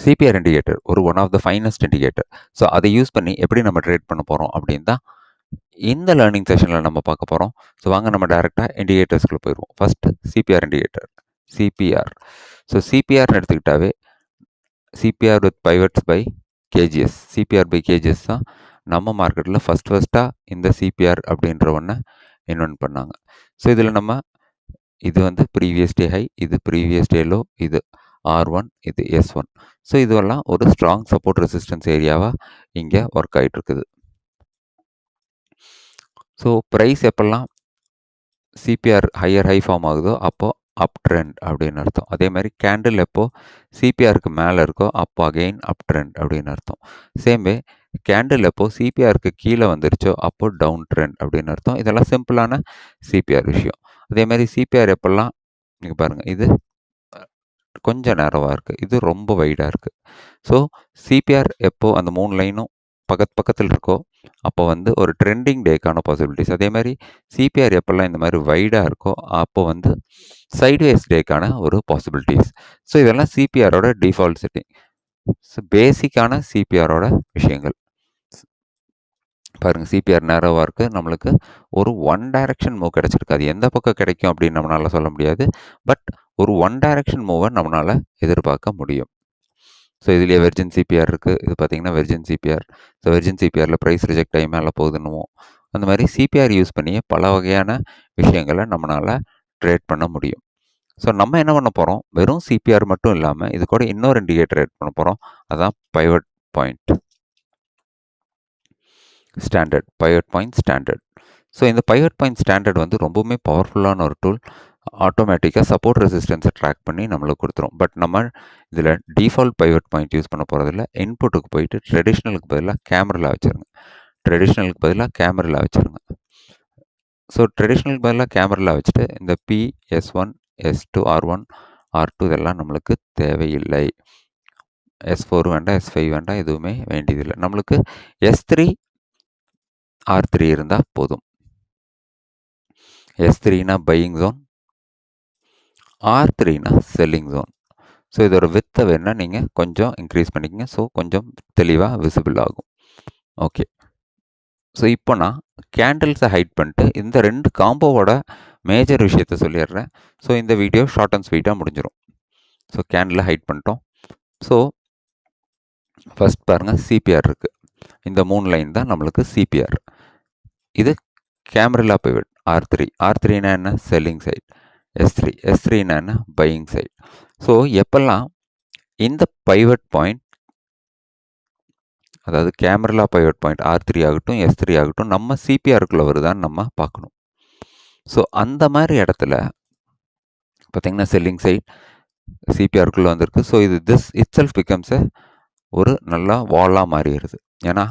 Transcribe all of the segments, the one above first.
CPR indicator ஒரு one of the finest indicator. So அதை use பண்ணி எப்படி நம்ம ட்ரேட் பண்ண போகிறோம் அப்படின்னு தான் இந்த லேர்னிங் செஷனில் நம்ம பார்க்க போகிறோம். ஸோ வாங்க நம்ம டேரெக்டாக இண்டிகேட்டர்ஸ்குள்ளே போயிடுவோம். First CPR indicator, CPR. So சிபிஆர்னு எடுத்துக்கிட்டாவே CPR with pivots by KGS, CPR by KGS தான் நம்ம மார்க்கெட்டில் ஃபஸ்ட்டாக இந்த சிபிஆர் அப்படின்ற ஒன்றை இன்வென்ட் பண்ணாங்க. ஸோ இதில் நம்ம இது வந்து ப்ரீவியஸ் டே ஹை, இது ப்ரீவியஸ் டே லோ, இது R1, இது S1. ஸோ இதுவெல்லாம் ஒரு ஸ்ட்ராங் சப்போர்ட் ரெசிஸ்டன்ஸ் ஏரியாவாக இங்கே ஒர்க் ஆகிட்டு இருக்குது. ஸோ ப்ரைஸ் எப்பெல்லாம் சிபிஆர் ஹையர் ஹை ஃபார்ம் ஆகுதோ அப்போது அப் ட்ரெண்ட் அப்படின்னு அர்த்தம். அதே மாதிரி கேண்டில் எப்போ சிபிஆருக்கு மேலே இருக்கோ அப்போ அகெயின் அப் ட்ரெண்ட் அப்படின்னு அர்த்தம். சேம் வே கேண்டில் எப்போ சிபிஆருக்கு கீழே வந்துருச்சோ அப்போ டவுன் ட்ரெண்ட் அப்படின்னு அர்த்தம். இதெல்லாம் சிம்பிளான சிபிஆர் விஷயம். அதே மாதிரி சிபிஆர் எப்பெல்லாம் நீங்கள் பாருங்கள், இது கொஞ்சம் நேரவாக இருக்குது, இது ரொம்ப வைடாக இருக்குது. ஸோ சிபிஆர் எப்போ அந்த 3 லைனும் பக்கத்தில் இருக்கோ அப்போ வந்து ஒரு ட்ரெண்டிங் டேக்கான பாசிபிலிட்டிஸ். அதே மாதிரி சிபிஆர் எப்போல்லாம் இந்த மாதிரி வைடாக இருக்கோ அப்போ வந்து சைட்வேஸ் டேக்கான ஒரு பாசிபிலிட்டிஸ். ஸோ இதெல்லாம் சிபிஆரோட டிஃபால்ட் செட்டிங். ஸோ பேசிக்கான சிபிஆரோட விஷயங்கள் பாருங்கள். சிபிஆர் நேரோவாக இருக்குது, நம்மளுக்கு ஒரு ஒன் டைரக்ஷன் மூவ் கிடச்சிருக்கு. அது எந்த பக்கம் கிடைக்கும் அப்படின்னு நம்மளால் சொல்ல முடியாது. பட் ஒரு ஒன் டைரக்ஷன் மூவை நம்மளால் எதிர்பார்க்க முடியும். ஸோ இதுலேயே வெர்ஜின் சிபிஆர் இருக்குது. இது பார்த்திங்கன்னா வெர்ஜின் சிபிஆர். ஸோ வெர்ஜின் சிபிஆரில் ப்ரைஸ் ரிஜெக்ட் ஆகி மேலே போகுதுன்னுமோ அந்த மாதிரி சிபிஆர் யூஸ் பண்ணியே பல வகையான விஷயங்களை நம்மளால் ட்ரேட் பண்ண முடியும். ஸோ நம்ம என்ன பண்ண போகிறோம், வெறும் சிபிஆர் மட்டும் இல்லாமல் இது கூட இன்னொரு இண்டிகேட்டர் ஆட் பண்ண போகிறோம். அதான் pivot point standard, pivot point standard. So இந்த பைவட் பாயிண்ட் ஸ்டாண்டர்ட் வந்து ரொம்பவுமே பவர்ஃபுல்லான ஒரு டூல். ஆட்டோமேட்டிக்காக சப்போர்ட் ரெசிஸ்டன்ஸை ட்ராக் பண்ணி நம்மளுக்கு கொடுத்துரும். பட் நம்ம இதில் டிஃபால்ட் பைவட் பாயிண்ட் யூஸ் பண்ண போகிறதில்ல. இன்புட்டுக்கு போயிட்டு ட்ரெடிஷ்னலுக்கு பதிலாக கேமரா வச்சுருங்க. ஸோ ட்ரெடிஷ்னலுக்கு பதிலாக கேமரா வச்சுட்டு இந்த P, S1, S2, R1, R2 இதெல்லாம் நம்மளுக்கு தேவையில்லை. S4 வேண்டாம், S5 வேண்டாம், எதுவுமே வேண்டியதில்லை. நம்மளுக்கு S3, R3 இருந்தால் போதும். S3னா பையிங் ஜோன், R3னா செல்லிங் ஜோன். ஸோ இதோட வித்தை வேணால் நீங்கள் கொஞ்சம் இன்க்ரீஸ் பண்ணிக்கங்க. ஸோ கொஞ்சம் தெளிவாக விசிபிள் ஆகும். ஓகே. ஸோ இப்போ நான் கேண்டில்ஸை ஹைட் பண்ணிட்டு இந்த 2 காம்போவோட மேஜர் விஷயத்த சொல்லிடுறேன். ஸோ இந்த வீடியோ ஷார்ட் அண்ட் ஸ்வீட்டாக முடிஞ்சிடும். ஸோ கேண்டிலை ஹைட் பண்ணிட்டோம். ஸோ ஃபஸ்ட் பாருங்கள், சிபிஆர் இருக்குது. இந்த 3 லைன் தான் நம்மளுக்கு சிபிஆர். இது கேமரா பிவட் R3னா என்ன, செல்லிங் சைட். S3னா என்ன, பையிங் சைட். ஸோ எப்பெல்லாம் இந்த பைவட் பாயிண்ட், அதாவது கேமரா பைவட் பாயிண்ட் R3 ஆகட்டும் S3 ஆகட்டும் நம்ம சிபிஆருக்குள்ளே வருதான்னு நம்ம பார்க்கணும். ஸோ அந்த மாதிரி இடத்துல பார்த்திங்கன்னா செல்லிங் சைட் சிபிஆருக்குள்ளே வந்திருக்கு. ஸோ இது திஸ் இட் செல்ஃப் பிகம்ஸ் ஒரு நல்லா வாலாக மாறிடுது. ஏன்னா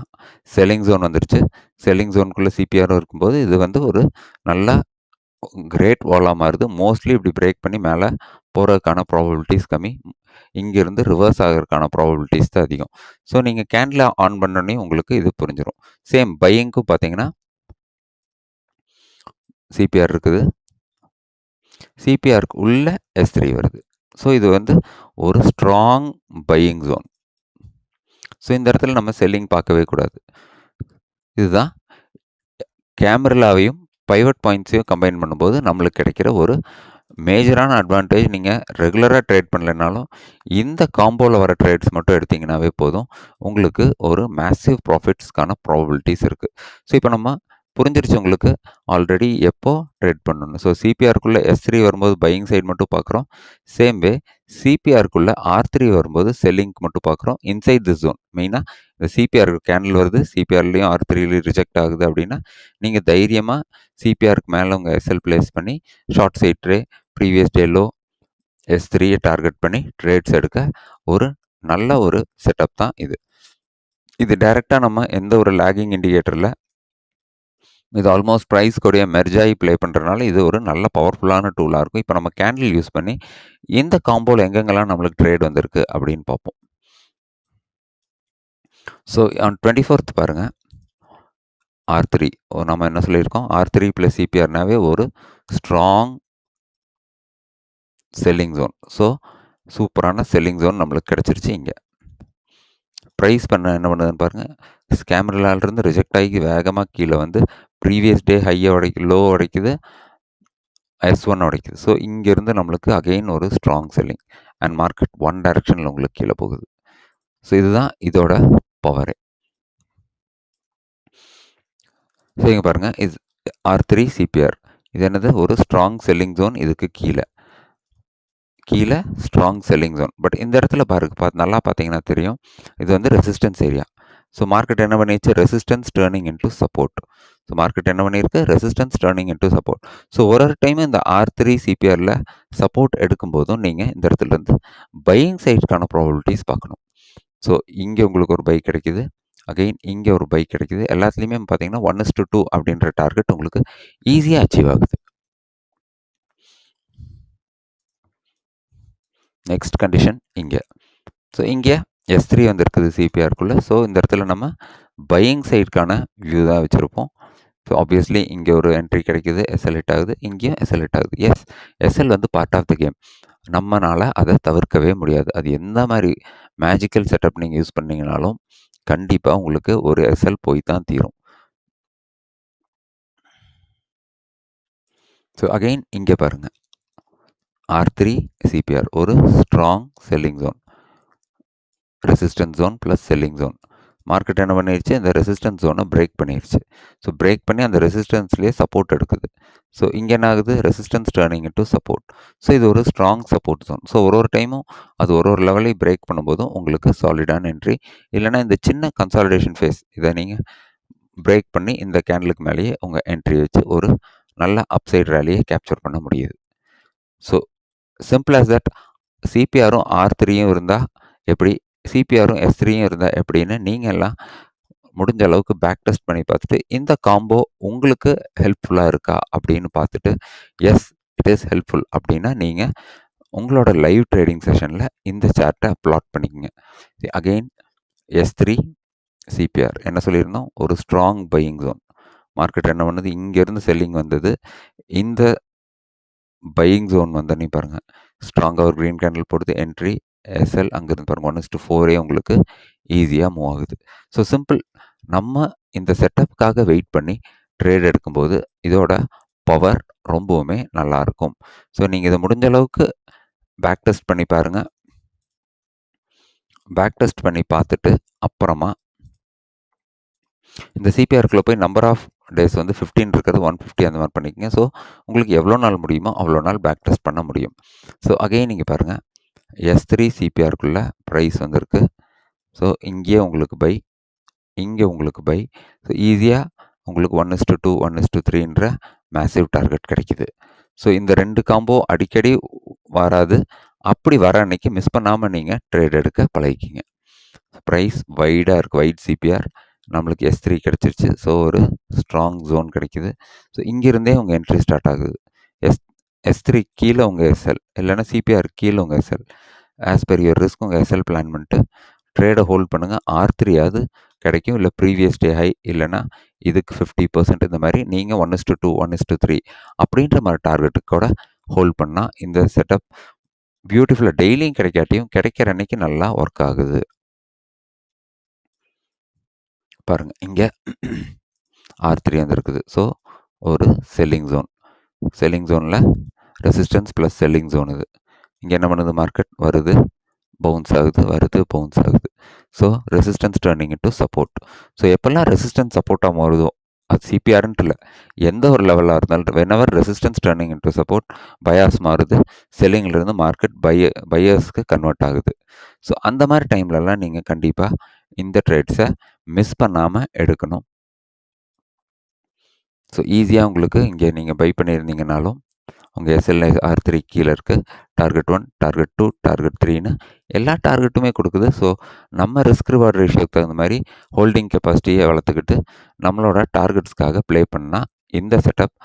செல்லிங் ஜோன் வந்துருச்சு. செல்லிங் ஜோனுக்குள்ளே சிபிஆரும் இருக்கும்போது இது வந்து ஒரு நல்லா கிரேட் வாலாக மாறுது. மோஸ்ட்லி இப்படி பிரேக் பண்ணி மேலே போகிறதுக்கான ப்ராபபிலிட்டிஸ் கம்மி. இங்கேருந்து ரிவர்ஸ் ஆகிறதுக்கான ப்ராபபிலிட்டிஸ் தான் அதிகம். ஸோ நீங்கள் கேண்டில் ஆன் பண்ணோன்னே உங்களுக்கு இது புரிஞ்சிடும். சேம் பையிங்க்கும் பார்த்தீங்கன்னா சிபிஆர் இருக்குது, சிபிஆருக்கு உள்ள S3 வருது. ஸோ இது வந்து ஒரு ஸ்ட்ராங் பையிங் ஜோன். ஸோ இந்த இடத்துல நம்ம செல்லிங் பார்க்கவே கூடாது. இதுதான் கேமராவையும் பைவட் பாயிண்ட்ஸையும் கம்பைன் பண்ணும்போது நம்மளுக்கு கிடைக்கிற ஒரு மேஜரான அட்வான்டேஜ். நீங்கள் ரெகுலராக ட்ரேட் பண்ணலைனாலும் இந்த காம்போவில் வர ட்ரேட்ஸ் மட்டும் எடுத்திங்கனாவே போதும், உங்களுக்கு ஒரு மேசிவ் ப்ராஃபிட்ஸ்க்கான ப்ராபபிலிட்டிஸ் இருக்குது. ஸோ இப்போ நம்ம புரிஞ்சிருச்சு உங்களுக்கு ஆல்ரெடி எப்போ ட்ரேட் பண்ணணும். ஸோ சிபிஆருக்குள்ளே S3 வரும்போது பையிங் சைடு மட்டும் பார்க்குறோம். சேம் வே சிபிஆருக்குள்ளே R3 வரும்போது செல்லிங்க்கு மட்டும் பார்க்குறோம். இன்சைட் திஸ் ஜோன் மெயினாக இந்த சிபிஆர் கேண்டில் வருது, சிபிஆர்லேயும் R3லையும் ரிஜெக்ட் ஆகுது அப்படின்னா நீங்கள் தைரியமாக சிபிஆருக்கு மேலே உங்கள் SL பிளேஸ் பண்ணி short side trade previous day low S3யை டார்கெட் பண்ணி ட்ரேட்ஸ் எடுக்க ஒரு நல்ல ஒரு செட்டப் தான் இது. இது டைரெக்டாக நம்ம எந்த ஒரு லேகிங் இண்டிகேட்டரில் இது ஆல்மோஸ்ட் ப்ரைஸ் கூடிய மெர்ஜாகி ப்ளே பண்ணுறதுனால இது ஒரு நல்ல பவர்ஃபுல்லான டூலாக இருக்கும். இப்போ நம்ம கேண்டில் யூஸ் பண்ணி இந்த காம்போவில் எங்கெங்கெல்லாம் நம்மளுக்கு ட்ரேட் வந்திருக்கு அப்படின்னு பார்ப்போம். ஸோ ஆன் 24th பாருங்கள், R3 நம்ம என்ன சொல்லியிருக்கோம், R3 + சிபிஆர்னாவே ஒரு ஸ்ட்ராங் செல்லிங் ஜோன். ஸோ சூப்பரான செல்லிங் ஜோன் நம்மளுக்கு கிடச்சிருச்சு இங்கே. ப்ரைஸ் என்ன பண்ணுதுன்னு பாருங்கள். கேமராலேருந்து ரிஜெக்ட் ஆகி வேகமாக கீழே வந்து ப்ரீவியஸ் டே ஹையை லோ உடைக்குது, S1 உடைக்குது. ஸோ இங்கேருந்து நம்மளுக்கு அகெயின் ஒரு strong selling and market one டைரக்ஷனில் உங்களுக்கு கீழே போகுது. ஸோ இதுதான் இதோட பவரே. ஸோ இங்கே பாருங்கள், இது R3 CPR. இது என்னது, ஒரு ஸ்ட்ராங் செல்லிங் ஜோன். இதுக்கு கீழே ஸ்ட்ராங் செல்லிங் ஜோன். பட் இந்த இடத்துல நல்லா பார்த்தீங்கன்னா தெரியும், இது வந்து ரெசிஸ்டன்ஸ் ஏரியா. ஸோ மார்க்கெட் என்ன பண்ணிடுச்சு, resistance turning into support. So market என்ன பண்ணியிருக்கு, resistance turning into support. So ஒரு டைம் இந்த R3 CPRல சப்போர்ட் எடுக்கும்போதும் நீங்கள் இந்த இடத்துலேருந்து பையிங் சைட்ஸ்க்கான ப்ராபபிலிட்டிஸ் பார்க்கணும். ஸோ இங்கே உங்களுக்கு ஒரு பை கிடைக்குது, அகெயின் இங்கே ஒரு பை கிடைக்குது. எல்லாத்துலேயுமே பார்த்தீங்கன்னா 1:2 அப்படின்ற டார்கெட் உங்களுக்கு ஈஸியாக அச்சீவ் ஆகுது. நெக்ஸ்ட் கண்டிஷன் இங்கே. ஸோ இங்கே S3 வந்து இருக்குது சிபிஆருக்குள்ளே. ஸோ இந்த இடத்துல நம்ம பையிங் சைடுக்கான வியூ தான் வச்சுருப்போம். ஸோ ஆப்வியஸ்லி இங்கே ஒரு என்ட்ரி கிடைக்குது, எஸ்எல் ஹிட் ஆகுது, இங்கேயும் எஸ்எல் ஹிட் ஆகுது. எஸ், எஸ்எல் வந்து பார்ட் ஆஃப் த கேம். நம்மளால் அதை தவிர்க்கவே முடியாது. அது எந்த மாதிரி மேஜிக்கல் செட்டப் நீங்கள் யூஸ் பண்ணிங்கனாலும் கண்டிப்பாக உங்களுக்கு ஒரு எஸ்எல் போய் தான் தீரும். ஸோ அகெயின் இங்கே பாருங்கள், R3 CPR ஒரு strong selling zone, resistance zone plus selling zone. Market என்ன பண்ணிடுச்சு, இந்த ரெசிஸ்டன்ஸ் ஜோனை பிரேக் பண்ணிடுச்சு. ஸோ பிரேக் பண்ணி அந்த ரெசிஸ்டன்ஸ்லேயே சப்போர்ட் எடுக்குது. ஸோ இங்கே என்ன ஆகுது, resistance turning into support. So இது ஒரு ஸ்ட்ராங் சப்போர்ட் ஜோன். ஸோ ஒரு டைமும் அது ஒரு லெவலையும் பிரேக் பண்ணும்போதும் உங்களுக்கு சாலிடான என்ட்ரி, இல்லைனா இந்த சின்ன கன்சாலிடேஷன் ஃபேஸ் இதை நீங்கள் பிரேக் பண்ணி இந்த கேண்டலுக்கு மேலேயே உங்கள் என்ட்ரி வச்சு ஒரு நல்ல அப்சைட் ரேலியை கேப்சர் பண்ண முடியுது. So simple as that. சிபிஆரும் R3யும் இருந்தால் எப்படி, சிபிஆரும் S3யும் இருந்தால் எப்படின்னு நீங்கள் எல்லாம் முடிஞ்ச அளவுக்கு பேக் டெஸ்ட் பண்ணி பார்த்துட்டு இந்த காம்போ உங்களுக்கு ஹெல்ப்ஃபுல்லாக இருக்கா அப்படின்னு பார்த்துட்டு, எஸ் இட் இஸ் ஹெல்ப்ஃபுல் அப்படின்னா நீங்கள் உங்களோட லைவ் ட்ரேடிங் செஷனில் இந்த சார்ட்டை ப்ளாட் பண்ணிக்கோங்க. அகெயின் S3 CPR என்ன சொல்லியிருந்தோம், ஒரு ஸ்ட்ராங் பையிங் ஜோன். மார்க்கெட் என்ன பண்ணுது, இங்கேருந்து செல்லிங் வந்தது, இந்த பையிங் ஜோன் வந்தோன்னே பாருங்கள் ஸ்ட்ராங்காக ஒரு க்ரீன் கேண்டில் போடுது, என்ட்ரி எஸ்எல், அங்கேருந்து பாருங்கள் 1:4 உங்களுக்கு ஈஸியாக மூவ் ஆகுது. So simple. நம்ம இந்த செட்டப்புக்காக வெயிட் பண்ணி ட்ரேட் எடுக்கும்போது இதோட பவர் ரொம்பவுமே நல்லாயிருக்கும். ஸோ நீங்கள் இதை முடிஞ்ச அளவுக்கு பேக் டெஸ்ட் பண்ணி பாருங்கள். பேக் டெஸ்ட் பண்ணி பார்த்துட்டு அப்புறமா இந்த சிபிஆருக்குள்ளே போய் நம்பர் ஆஃப் டேஸ் வந்து 15 இருக்கிறது 150 அந்த மாதிரி பண்ணிக்கோங்க. ஸோ உங்களுக்கு எவ்வளோ நாள் முடியுமோ அவ்வளோ நாள் பேக் டெஸ்ட் பண்ண முடியும். ஸோ அகெயின் நீங்கள் பாருங்கள், S3 சிபிஆருக்குள்ளே ப்ரைஸ் வந்திருக்கு. ஸோ இங்கேயே உங்களுக்கு பை, இங்கே உங்களுக்கு பை. ஸோ ஈஸியாக உங்களுக்கு 1:2 1:3ன்ற மேசிவ் டார்கெட் கிடைக்குது. ஸோ இந்த ரெண்டு காம்போ அடிக்கடி வராது. அப்படி வர அன்னைக்கு மிஸ் பண்ணாமல் நீங்கள் ட்ரேட் எடுக்க பழகிக்கிங்க. ப்ரைஸ் வைடாக இருக்குது, வைட் சிபிஆர். நம்மளுக்கு S3 கிடச்சிருச்சு. ஸோ ஒரு ஸ்ட்ராங் ஜோன் கிடைக்குது. ஸோ இங்கேருந்தே உங்கள் என்ட்ரி ஸ்டார்ட் ஆகுது. S3 கீழே உங்கள் எஸ்எல், இல்லைனா சிபிஆர் கீழே உங்கள் SL. As per your risk உங்கள் எஸ்எல் பிளான் பண்ணிட்டு ட்ரேடை ஹோல்ட் பண்ணுங்கள். R3 கிடைக்கும், இல்லை ப்ரீவியஸ் டே ஹை, இல்லைனா இதுக்கு 50% இந்த மாதிரி நீங்கள் 1:2 1:3 அப்படின்ற மாதிரி டார்கெட்டுக்கு கூட ஹோல்ட் பண்ணால் இந்த செட்டப் பியூட்டிஃபுல்லாக டெய்லியும் கிடைக்காட்டியும் கிடைக்கிற அன்னைக்கு நல்லா ஒர்க் ஆகுது. பாருங்கள் இங்கே R3 வந்துருக்குது. ஸோ ஒரு செல்லிங் ஜோன், செல்லிங் ஜோனில் ரெசிஸ்டன்ஸ் ப்ளஸ் செல்லிங் ஜோன். இது இங்கே என்ன பண்ணுது, மார்க்கெட் வருது, பவுன்ஸ் ஆகுது, வருது, பவுன்ஸ் ஆகுது. So resistance turning into support. So எப்போல்லாம் ரெசிஸ்டன்ஸ் சப்போர்ட்டாக மாறுதோ, அது சிபிஆர்ன்ட்டு இல்லை, எந்த ஒரு லெவலாக இருந்தாலும் whenever resistance turning into support, bias மாறுது, செல்லிங்கிலிருந்து மார்க்கெட் பையர்ஸ்க்கு கன்வெர்ட் ஆகுது. ஸோ அந்த மாதிரி டைம்லலாம் நீங்கள் கண்டிப்பாக இந்த ட்ரேட்ஸை மிஸ் பண்ணாமல் எடுக்கணும். ஸோ ஈஸியாக உங்களுக்கு இங்கே நீங்கள் பை பண்ணியிருந்தீங்கனாலும் உங்கள் எஸ்எல்ஐ R3 கீழே இருக்குது. டார்கெட் 1, டார்கெட் 2, டார்கெட் 3ன்னு எல்லா டார்கெட்டுமே கொடுக்குது. ஸோ நம்ம ரிஸ்க் ரிவார்ட் ரேஷியோக்கு தகுந்த மாதிரி ஹோல்டிங் கெப்பாசிட்டியை வளர்த்துக்கிட்டு நம்மளோட டார்கெட்ஸ்க்காக ப்ளே பண்ணால் இந்த செட்டப்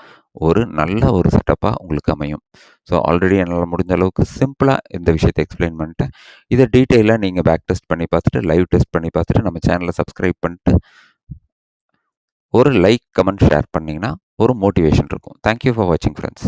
ஒரு நல்ல ஒரு செட்டப்பாக உங்களுக்கு அமையும். ஸோ ஆல்ரெடி என்னால் முடிஞ்ச அளவுக்கு சிம்பிளாக இந்த விஷயத்தை எக்ஸ்பிளைன் பண்ணிட்டேன். இதை டீட்டெயிலாக நீங்கள் பேக் டெஸ்ட் பண்ணி பார்த்துட்டு, லைவ் டெஸ்ட் பண்ணி பார்த்துட்டு, நம்ம சேனலை சப்ஸ்கிரைப் பண்ணிட்டு ஒரு லைக், கமெண்ட், ஷேர் பண்ணிங்கன்னா ஒரு மோட்டிவேஷன் இருக்கும். தேங்க்யூ ஃபார் வாட்சிங் ஃப்ரெண்ட்ஸ்.